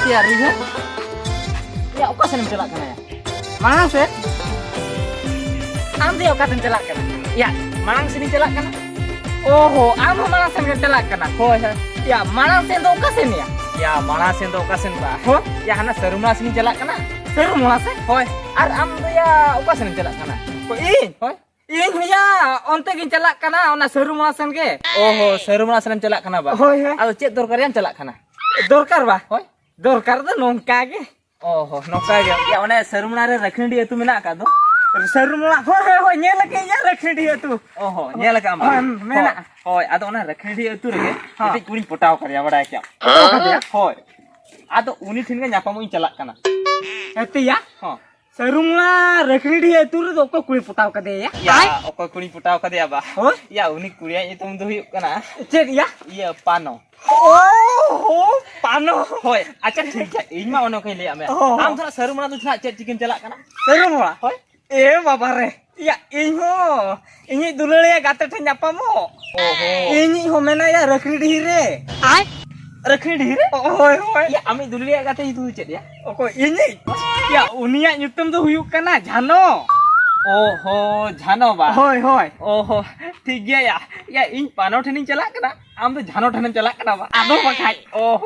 ya Riha. Ya oka sen celak kana ya. Mana se? Am dia oka sen celak kana. Ya, manang sini celak kana. Oh, am manang sen celak kana. Hoi. Ya, manang sen do oka sen ya. Ya, manang sen do oka sen ba. Ho? Ya hana serumla sini celak kana. Serumla se? Hoi. Ar am do ya oka sen celak kana. Ko in. Hoi. Ini ya, onte gin celak kana ona serumla sen ge. Oh, serumla sen celak kana ba. Hoi hoi. Ado cek dorkarian celak kana. Dorkar ba? Hoi. Dorkar do nongka ge. Oh, nongka ge. Ya ona serumla re rakhni dia tu mena ka do. Serumla hoi nyela ke ya rakhni dia tu. Oh, nyela ka am. Mena. Hoi, ado ona rakhni dia tu re. Iti kuring potaw karya bada kya. Hoi. Ado uni thin ge nyapamu in celak kana. Eti ya? Ho. Serumla rakhni dia tu re okko kuring potaw kade ya. Ya, okko kuring potaw kade ba. Hoi. Ya uni kuria itum do huyuk kana. Cek ya? Iya, Pano. Oh, Pano. Hoi, acha thik hai. Ing ma ono kai le ame. Am thora serumla tu thna cek chicken celak kana. Serumla. Hoi. Eh baba re. Ya, ing ho. Ini dulale gate the nyapamo. Oh. Ini ho mena ya rakhni di re. Ai? Rakhni di re? Hoi hoi. Ya, ami dulale gate itu cek ya. Oko ini. Ya, unia nyutum tu huyuk kana Jano. Oh, Jano ba. Hoi hoi. Oh, ठीक गया या. Ya, ing Pano thening celak kana. Am to Jano thening celak kana ba. Ado bakai. Oh,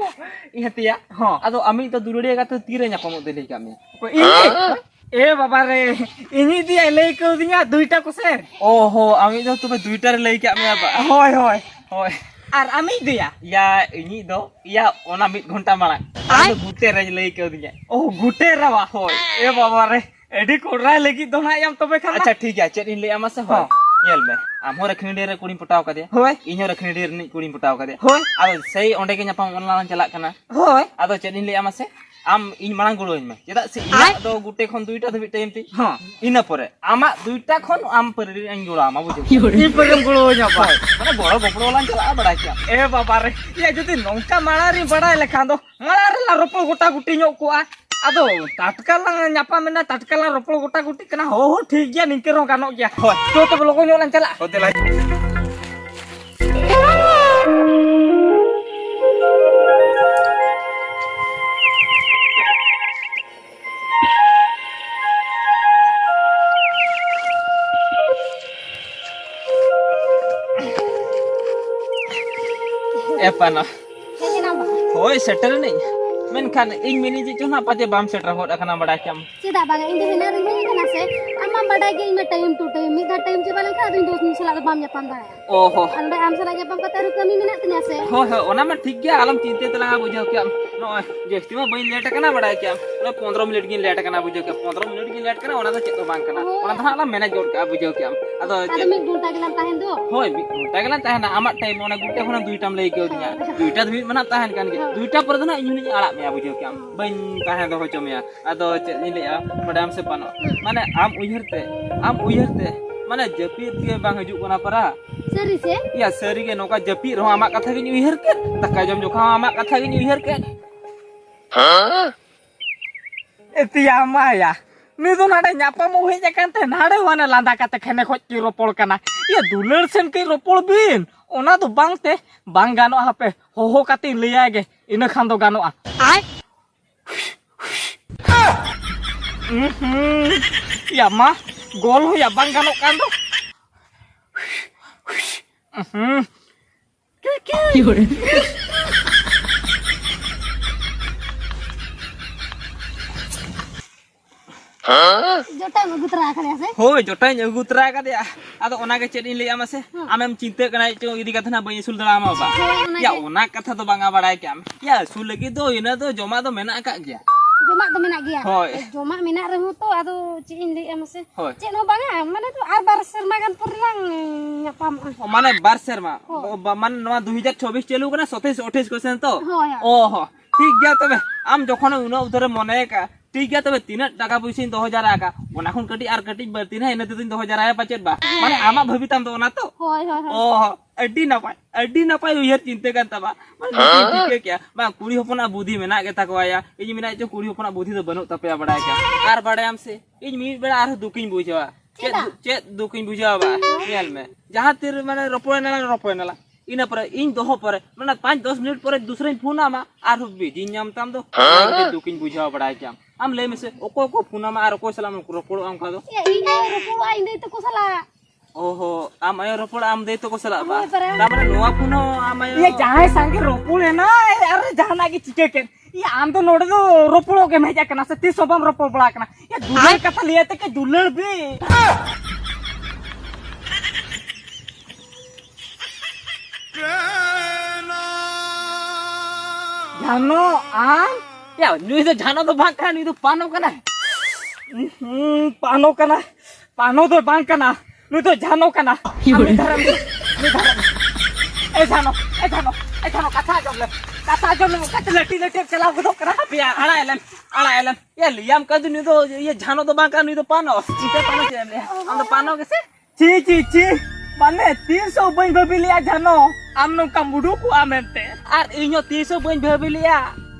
ihati ya. Ho. Ado ami to dulale gate tire nyapamo dele kami. Ko ini. ए बाबा रे इनी दिया लई को दिया दुईटा को से ओहो आमी दो तुमे दुईटा रे लई के आमी बा होय होय होय आर आमी दिया या इनी दो या ओना 1 घंटा माला आमी गुटे रे लई के दिया ओ गुटे रे बा होय ए बाबा रे एडी कोडरा लगी दो ना याम तबे खाना अच्छा ठीक है चेत इन ले आमा से होय येल में आम हो रखनी डेरे कुड़ी पटाव का दे होय इन हो रखनी डेरे नि कुड़ी पटाव का दे होय आदो सही ओंडे के न्यापाम ऑनलाइन चला कना होय आदो चेत इन ले आमा से आम इन मांग गुड़ो इन में चेदा से इना दो गुटे खन दुईटा धबि टाइम ती हां इना परे आमा दुईटा खन आम परे इन गुड़ा आमा बुझे इन परे गुड़ो न्यापा माने बड़ो बपड़ो लान चला बड़ा क्या ए बाबा रे ये जति नोंका माळारी बड़ा लेखान दो माळारे ला रोपो गोटा गुटी नो को आदो ताटकाला न्यापा मेना ताटकाला रोपो गोटा गुटी कना हो ठीक गया निके रो गानो गया तो लोगो नो लान चला होते ला Pano. Hoi setter nih. Men kan ing mini ji chuna paje bam setter hot akana bada kyam. Cida baga ing dina ring kana se amma bada ge ing time to time mi da time je bala ka din dos ni sala bam nyapam ba. Oh. Anda am sala nyapam ka taru kami minat tnya se. Ho ho ona ma thik gya alam chinte telanga bujhau kyam. No jesti ma bain late kana bada kyam. Ona 15 minute gin late kana bujhau kyam. 15 minute gin late kana ona da chetto bang kana. Ona da alam manage jod ka bujhau kyam. Ado mi gunta gelan tahen do. Hoi mi gunta gelan tahen amat time ona gute khona duitam lei keu dinya. Duita demi mana tahen kan ge. Duita per dana inu ni alak me bujhau kyam. Bain tahen do hochom ya. Ado chet ni le ya madam se pano. Mane am uyerte mana japit ke bang haju kana para. Seri se? Ya seri ke noka japit ro amak katha ge uyher ke. Taka jom jokha amak katha ge uyher ke. Ha? Eti ama ya. Ni do nade nyapa mo he jakan te nade wana landa kate khene khoj ki ropol kana. Ya dular sen ke ropol bin. Ona do bang te bang gano hape ho kate leya ge. Ina khan do gano a. Ai. Ya mah gol ho ya bang gano kan do. Jota ngutra kare se. Hoi jota ngutra ka dia. Ado ona ge chet in le ama se. Amem cinta kana itu idi katha na bai sul dala ama ba. Ya ona katha to banga badai kyam. Ya sul lagi do ina do joma do mena ka gya. Joma to menak gya. Hoi. Joma menak rehu to ado ci indi ama se. Cek no banga mane to arbar serma kan purlang nyapam. O mane bar serma. Man noa 2024 चलू kana 27 28 question तो. ओहो ठीक गया तबे आम जखन उना उधर मने का ठीक गया तबे 3 टाका पैसा 2000 आका ओना खन कटी आर कटी बरती ना इने 2000 आया पचेत बा माने आमा भविताम तो ओना तो होय होय ओहो अड्डी नपाय उयर चिंते kan तबा माने ठीक क्या बा कुड़ी होपना बुद्धि मेना के तकवाया इज मेना जो कुड़ी होपना बुद्धि तो बनु तपया बडाय का आर बडायम से इज मी बेड़ा आर दुकिन बुझवा चेत दुकिन बुझवा बा नेल में जहां तिर माने रोपोय नाला ina pore इन दोहो pore mana 5-10 मिनट pore दूसरे फोन आमा आर बिजी नाम ताम दो दुकिन बुझाव बड़ाय जाम आम ले में से ओको को फोन आमा आर ओको सलाम रोपड़ आम खा दो Ya iya rupul aing dei tuh salah. ओहो आम आयो रोपड़ आम दे तो को सला बा तामने नोवा फोन आम आयो ये जहां संगे रोपुल है ना अरे जहां की चिके के ये आम तो नोड़े तो रोपुलो के मेजा कना से 30 बम रोपो बड़ा कना ये दुलर कथा लिए ते के दुलर भी जानो आम या नुई तो जानो तो भाग का नुई तो पानो कना पानो कना पानो तो बांग कना नुई तो जानो कना ए जानो कथा जम कथ लटी चला बुदो कना पिया आड़ा एलन ये लियाम कद नुई तो ये जानो तो भाग का नुई तो पानो इते पानो के हम तो पानो कैसे ची माने 300 बई बबिलिया जानो आमनो कमुडु को आमेंते आर इño 300 बइन भेबिलिया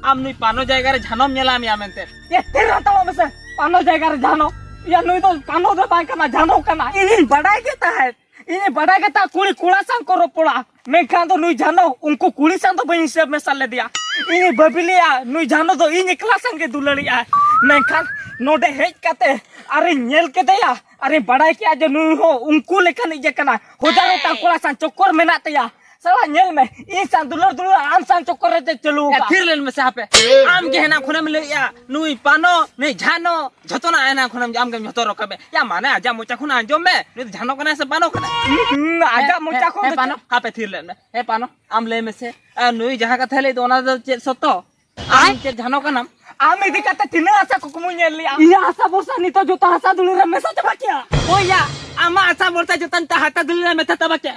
आम नुई पानो जायगा रे जानम नेलाम यामेंते ये तेरा तवा में पानो जायगा रे जानो या नुई तो पानो दे बाय कना जानो कना इन बड़ाई केता है इन बड़ाई केता कुड़ी कुड़ा संग करो पड़ा मैं खान तो नुई जानो उनको कुड़ी संग तो बई से में साले दिया इन बबिलिया नुई जानो तो इन एकला संग के दुलड़िया मैं खान नोडे हेज काते अरे नेल के दया अरे बड़ाई के आज नुई हो उनको लेकर नहीं कना हजारों टाकोला सान चक्कर में ना तया साला नेल में इंसान दुलर आम सान चक्कर रे चलो फिर लेन में से पे आम के हेना खुने में ले या नुई पानो नहीं जानो झतो ना एना खुने में आम के झतो रखबे या माने आजा मोचा खुना अंजो में नहीं जानो कना से पानो कना आजा मोचा को पानो हा पे फिर लेन में ए पानो आम ले में से नुई जहां का थले तो ना चे सतो आम के जानो कना आम इदी कते तिना आशा को कुमुnya लिया iya asa bosa nito juta asa dulu re mesa coba kia oh ya ama asa bolta jutan ta hata dulu re meta tabak ya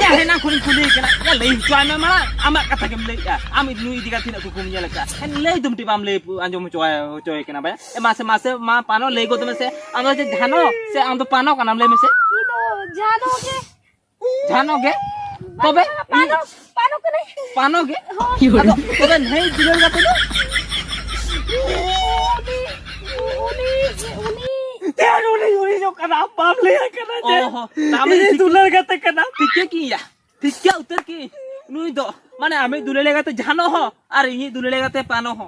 ya hena khuni kena ya lei cuan mama ama kata ke lei ya am nu idi ka tina ku kumunya leka en lei dum ti bam lei anjo mu coy kena ba e mase ma pano lei go teme se am je dhano se am to pano ka nam lei me se Itu dhano ge tobe pano ke nahi? pano ge ado tobe nei dilor ga to uni जो कना बाप ले कना जे ओहो तामे दुलर गते कना ठीक की या ठीक क्या उतर की नुई दो माने आमे दुले लेगा तो जानो हो और इनी दुले लेगा तो पानो हो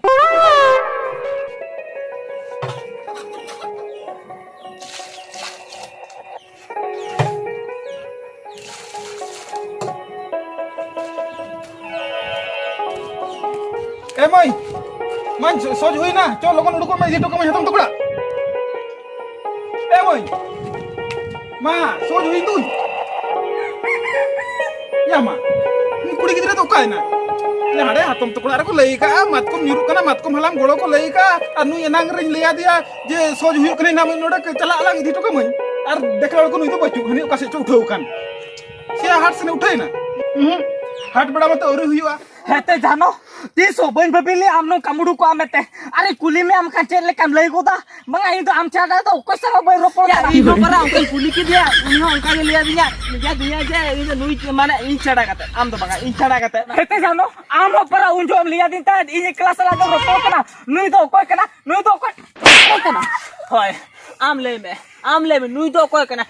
ए मैं सोच हुई ना चल लोगन उड़को मैं जीतो को मैं हतम टुकड़ा ए मां सोच हुई तू या मां ni कुड़ी गिदरे तो काय ना ले हड़े हतम टुकड़ा रे को लई का मत को निरु कना मत को हलाम गोड़ो को लई का अनु एनांग रिन लिया दिया जे सोच हुई कने ना मैं नोडा चला अलग इदी तो को मैं और देखला को नुई तो बचू हनी का से उठाऊ कान से हाथ से उठाई ना हाथ बड़ा मत औरी हुईवा हेते जानो 300 बन बबिली आमनो कमुडु को आमेते अरे कुली में आम का चेले काम लई गोदा मंगा इन तो आम चादा तो कोई सारा बई रोपो या इ रोपरा अंकल कुली के दिया उन्हीं अंकल ले लिया दिया जे इन नुई माने इन चढ़ा करते आम तो बगा इन चढ़ा करते हेते जानो आम पर उन जो लिया दिन ता इन क्लास लगा रोपो कना नुई तो कोई कना होय आम ले में नुई तो कोई कना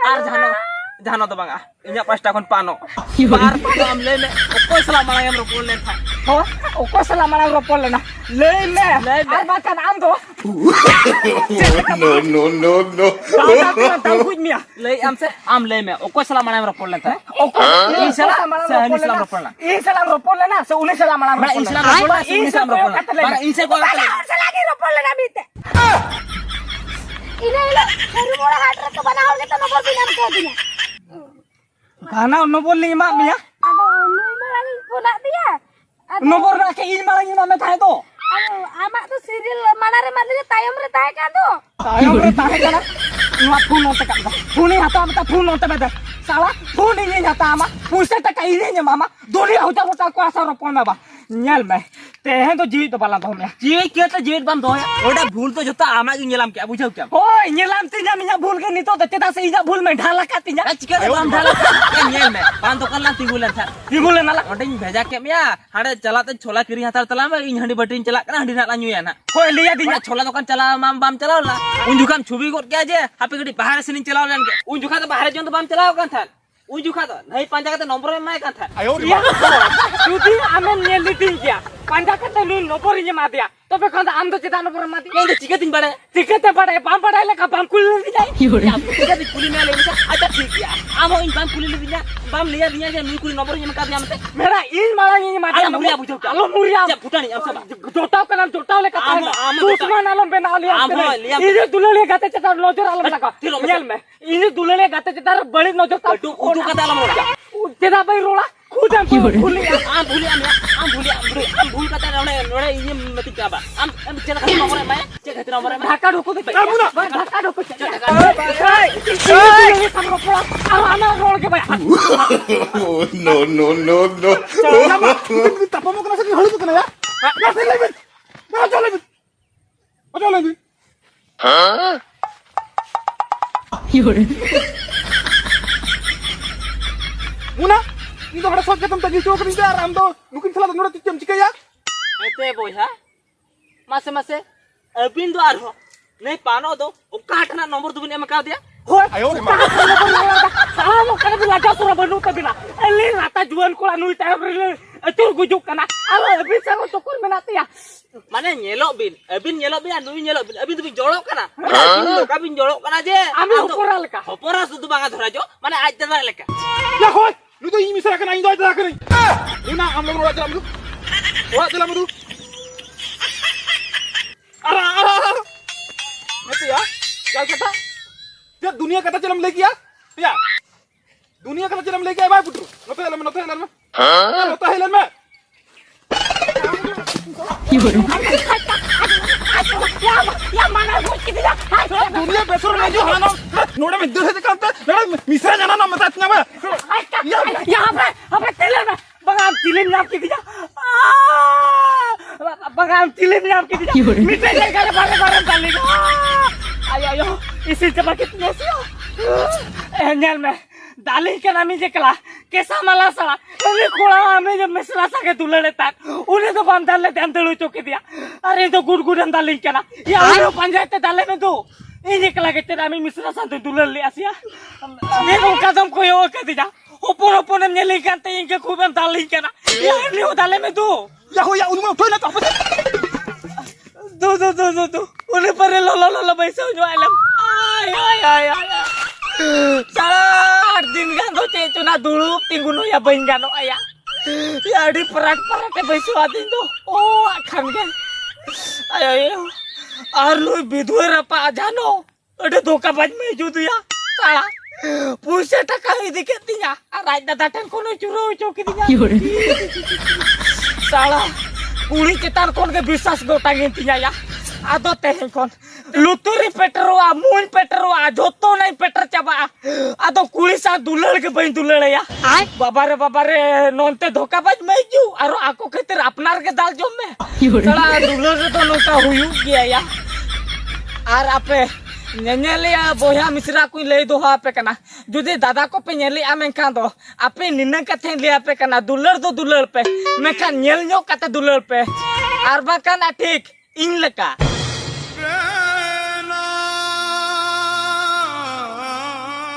आर जानो तो बगा इnya pasta kon pano par pano am le me ko sala mala yam ropol len tha हो को सला मारा रोपो लेना ले और बात का नाम दो no ता कुछ मिया ले am se am le me ko sala mala yam ropol len tha इन सला मारा रोपो लेना से उन्हें सला मारा इन सला ropol para in se ko Sala lagi rupul na bite. Ini baru mula hadir ke bana hal kita nomor bilang ke dia. गाना नो बोल ली मा मिया Aduh, nui malang punak dia. नो बोल रहा के इन मांगी मा में थाए तो Aduh, amak tuh serial mana rematnya tayam retay kan tuh. तायो रे ताहे कना नुआ फोन होते का फोन हता मता फोन होते बता साला फोन नहीं हता मा पुसे तक कहीं नहीं मामा दोनी होता होता को आसा रोपो में बा न्याल में ते हैं तो जीवित बाला तो में जीवित के तो जीवित बम दोया ओडा भूल तो जोता आमा की ᱧᱮᱞᱟᱢ क्या बुझाऊ क्या ओ ᱧᱮᱞᱟᱢ ᱛᱤᱧᱟ ᱢᱤᱧᱟ ᱵᱷᱩᱞ ᱜᱮ ᱱᱤᱛᱚᱜ ᱫᱚ ᱪᱮᱫᱟᱜ ᱥᱮ ᱤᱧᱟᱹᱜ ᱵᱷᱩᱞ ᱢᱮ ढाला का ᱛᱤᱧᱟ चिके बम ढाला ᱧᱮᱞ में पान तो कल तिगुलन था ᱛᱤᱸᱜᱩ ᱞᱮᱱᱟ ला ओडिन भेजा के मिया हाडे चलाते छोला किरी हातार तला में इन हंडी बटिन चला कना हंडी ना ᱧᱩᱭᱟ ना ᱦᱳᱭ ᱞᱟᱹᱭᱟ ᱫᱤᱧᱟ छोला दुकान चला माम बाम चलाओ ला उन जुखान छुबी गोट के जे हापे गडी बाहर से नहीं चलाओ लेन के उन जुखा तो बाहर जोन तो बाम चलाओ कन था उन जुखा तो नहीं पांजा का नंबर में मैं का था ayo Iya, Judi ame nyelitin dia. Panjang kata lu nomor ini mati ya. Tapi kalau am tuh cerita nomor mati. ये तो चिकन दिन बड़े Tiket pada pam pada leka pam kulit dia. या चिकन दिन कुली में ले लिया अच्छा ठीक है आमो इन बाम कुली ले लिया बाम लिया दिया जे नुई कुली नंबर ये में का दिया मते Mera in malah ini mati. Alam muria bujuk Alam muria. जा फुटानी अब सब Jotau kan jotau leka pam. Amo Dusman alam benar lihat. Amo lihat. Ini dulu lihat kata cerita nojor alam leka. Tilo, Nyel me. Ini dulu lihat kata cerita balik nojor tak. उठू का दाला मोड़ा Cerita bayi rola. Kudam kulit. आम भूल का तारा नोड़े ये मति का बा आम चला खा नंबर में चेक खतरा नंबर में Dhaka doko deh. Dhaka doko. No. tapa mo kana sa halo to kana ya na sa lebit na sa lebit aja lebit muna ini to hada sok ketam tagi to kani dar am to nukin sala nora ticam cikaya ऐसे बोया मासे मासे अबिन दो are हो नहीं पानो दो उकाटना number दुबने में का दिया ayo ma Kamu kan belajar surah benu tapi na. Eli rata juan kula nui tayo beri acur gujuk kana. Alo bisa ko tukur menati ya. माने nyelok bin abin nyelok bin anu nyelok bin abin tu bin jolok kana abin tu kabin jolok kana je Ami ukuran leka. opora sudu banga dharajo mane aj tara leka ya hoy nu to ini misra kana indo aja kana una am lo nora jalam tu wa jalam tu ara mati ya gal kata jab dunia kata jalam legi ya dunia kata jalam legi ay putru nota helan nota helan me Ya mana gua kita. दुनिया बेसर नहीं जो हानो नोड़ा में दूर से कांता नोड़ा मिसरा जाना ना मत ना Ya apa teler na. Bangam tilim nyam ki dia. Bangam tilim nyam ki dia. Mite jaga bare tali. Ayo isi coba kita sih. Nyal me. Dali kan ami je kala कैसा मला साला अरे कोड़ा हमें जब मिसरा सा के दुल्हन लेता उन्हें तो बंदर ले ध्यान दलो चौके दिया अरे तो गुड़ अंदर ले क्या ना ये आरो पंचायत डाले में तो ये निकला के तेरा हमें मिसरा सा तो दुल्हन ले आसिया ये तो कदम कोई और कर दिया ऊपर ने ले करते इनके खूब अंदर ले क्या ना ये नहीं हो डाले में तो या हो या उनमें उठो ना तो दो उन्हें पर लो पैसे जो आलम आय Salah din gano cecu na dulu tingguno ya bain gano ayah. Ya di perak te besu atin to. Oh akan kan. Ayo. Arlu bidwar apa ajano. Ada doka baj meju tu ya. Salah. Pusa taka idiketinya. Arai datatan kono churo chokitinya. Salah. Puli cetar kon ke bisas gotangin tinya ya. Ado teh kon. Luturi peterwa, mun peterwa, joto naik peter coba. Atau kulisa dulur ke bain dulur ya. Babare nonte धोखा बाज meju. Aro aku ketir apnar ke dal jom me. Salah dulur itu nonta huyu gya ya. Ar ape nyeli ya boya misra ku le do ha pe kana. Judi dada ko pe nyeli amen kan do. Ape ninang kathen le ape kana dulur do dulur pe. Mekan nyel nyok kata dulur pe. Ar bakan atik in leka.